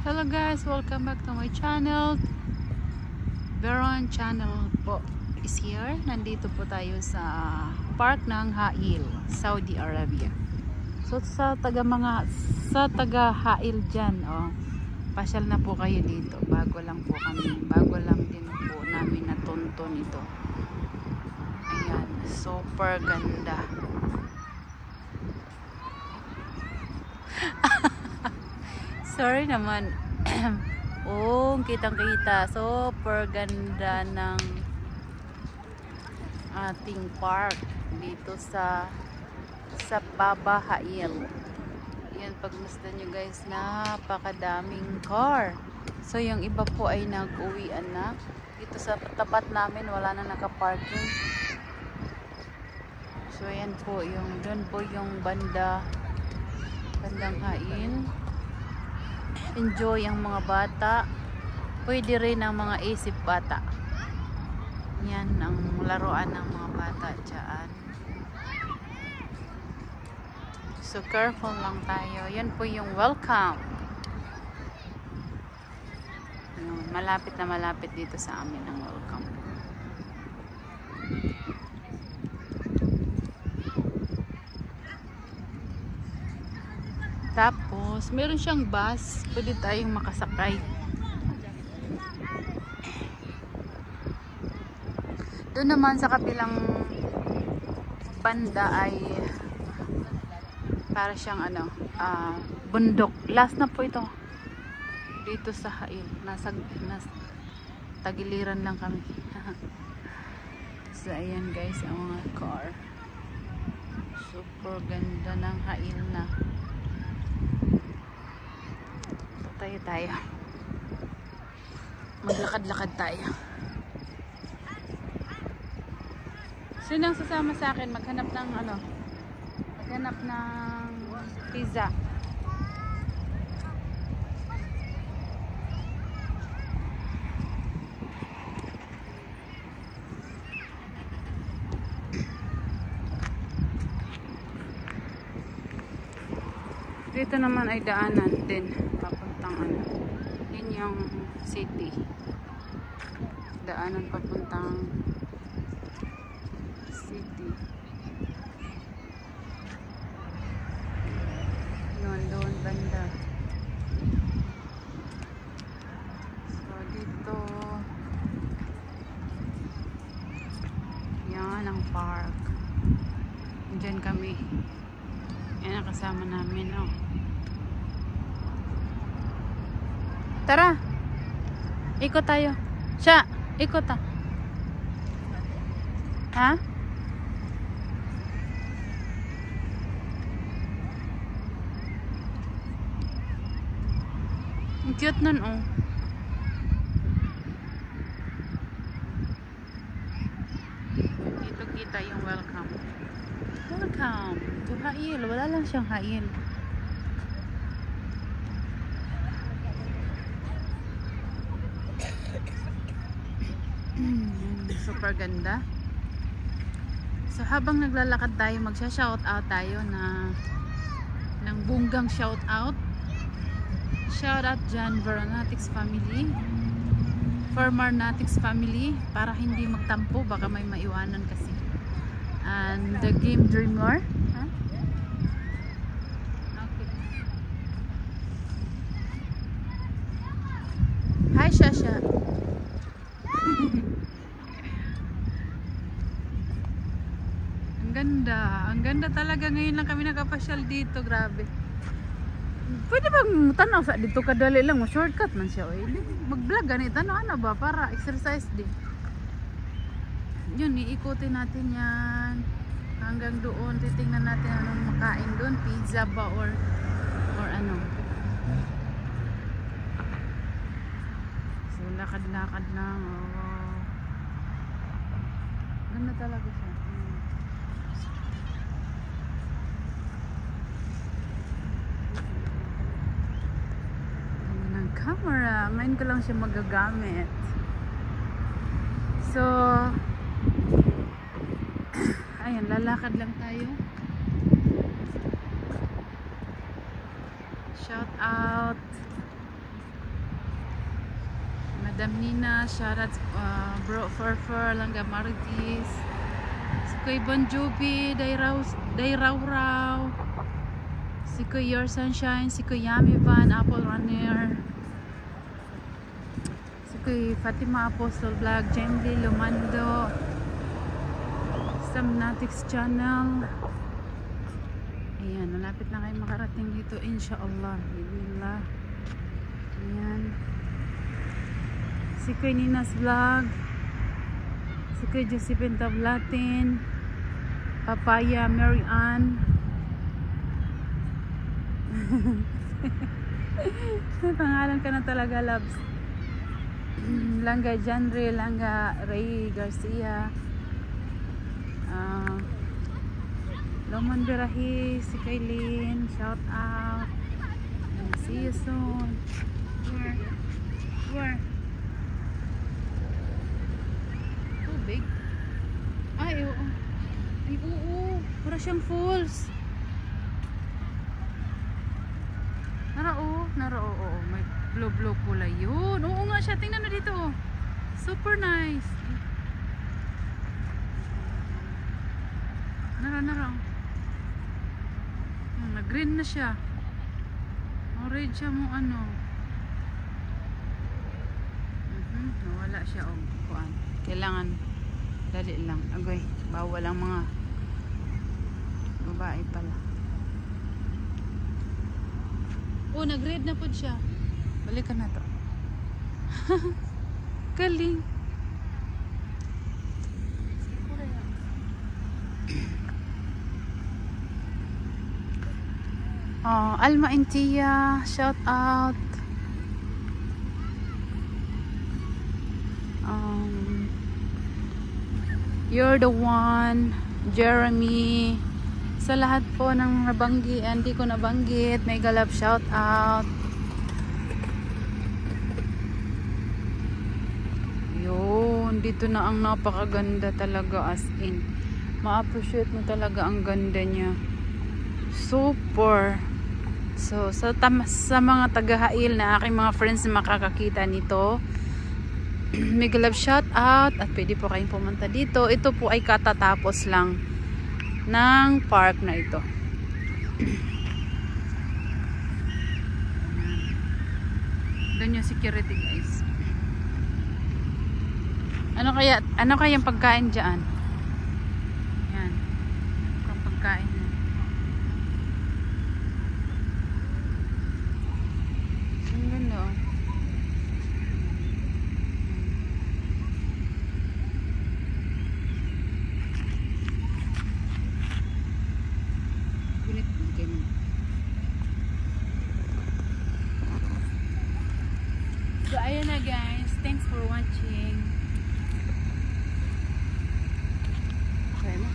Hello guys, welcome back to my channel. Veron channel po is here. Nandito po tayo sa park ng Hail, Saudi Arabia. So sa taga Hail dyan, pasyal na po kayo dito. Bago lang din po namin natunton ito. Ayan, super ganda. Sorry naman. Kitang-kita. Super ganda ng ating park dito sa Baba Hail. Yan, pagmasdan nyo guys, napakadaming car. So yung iba po ay nag-uwian na. Dito sa tapat namin wala na naka-parking. So yan po, doon po yung bandang Hail. Enjoy ang mga bata. Pwede rin ang mga isip bata. Yan ang laruan ng mga bata dyan. So careful lang tayo. Yan po yung welcome. Malapit na malapit dito sa amin ang welcome. Tapos, meron siyang bus. Pwede tayong makasakay. Doon naman sa kabilang banda ay para siyang bundok. Last na po ito. Dito sa Hail. Nasa tagiliran lang kami. So, ayan guys, ang mga car. Super ganda ng Hail na. Tayo. Maglakad-lakad tayo. Sino ang sasama sa akin? Maghanap ng pizza. Dito naman ay daanan din papuntang yun yung city, daanan papuntang city. Doon banda. So dito yan ang park. Diyan kami. Yan ang kasama namin, Tara! Ikot tayo. Siya! Ikot ta. Ha? Ang cute nun, Dito kita yung welcome. Welcome to Hail. Wala lang siyang Hail. Super ganda. So habang naglalakad tayo, magsha-shout out tayo ng bunggang shout out. Shout out dyan, Veronatics family, Farmarnatics family, para hindi magtampo, baka may maiwanan kasi. And the Game Dreamer. Okay. Hi Shasha. Ang ganda talaga. Ngayon lang kami nakapasyal dito, grabe. Pwede bang tanaw sa dito kadali lang, shortcut man siya, mag-vlog ganito, ano ba, para exercise din. Yun, iikutin natin yan hanggang doon, titingnan natin anong makain doon, pizza ba or ano. So lakad-lakad lang. Ganda talaga siya. Camera. Ngayon ko lang siya magagamit. So, ayan, lalakad lang tayo. Shout out Madam Nina, shoutout Bro Furfur, Langga Margis, si Kuy Bon Jovi, Day Raw Raw, si Kuy Your Sunshine, si Kuy Yummy Van, Apple Runner, si Kuy Fatima Apostle Vlog, Jamie Lumando, Samnatics Channel. Ayan, malapit na kayo makarating dito, inshallah. Bismillah. Ayan. Si Kuy Nina's Vlog, si Kuy Josephine Tablatin, Papaya Mary Ann. Pangalan ka na talaga, loves. Langga Janre, Langga Ray Garcia, Loman Birahi, si Kaylin, shout out. See you soon. Where? Tubig? Ay, oo. Ay, oo. Para siyang falls. Nara, oo. May blue kulay yun. Oo nga siya. Tingnan mo dito. Super nice. Nara. Nag-green na siya. Orange siya mo ano. Nawala siya o kuan. Kailangan dali lang. Agoy, bawal ang mga babae pala. Oh, nag-red na po siya. Balikan na to. Galing. Oh, Alma Intia, shout out. You're the one, Jeremy. Sa lahat po ng nabanggi, hindi ko nabanggit, may galap shout out. Yun, dito na ang napakaganda talaga, as in. Ma-appreciate mo talaga ang ganda niya. Super. So, sa mga taga-Hail na aking mga friends na makakakita nito, may galap shout out at pwede po kayong pumunta dito. Ito po ay katatapos lang ng park na ito. Doon yung security, guys. Ano kaya yung pagkain dyan? Yan. Ang pagkain. Ang ganda, oh. So, ayun na, guys. Thanks for watching. Okay na.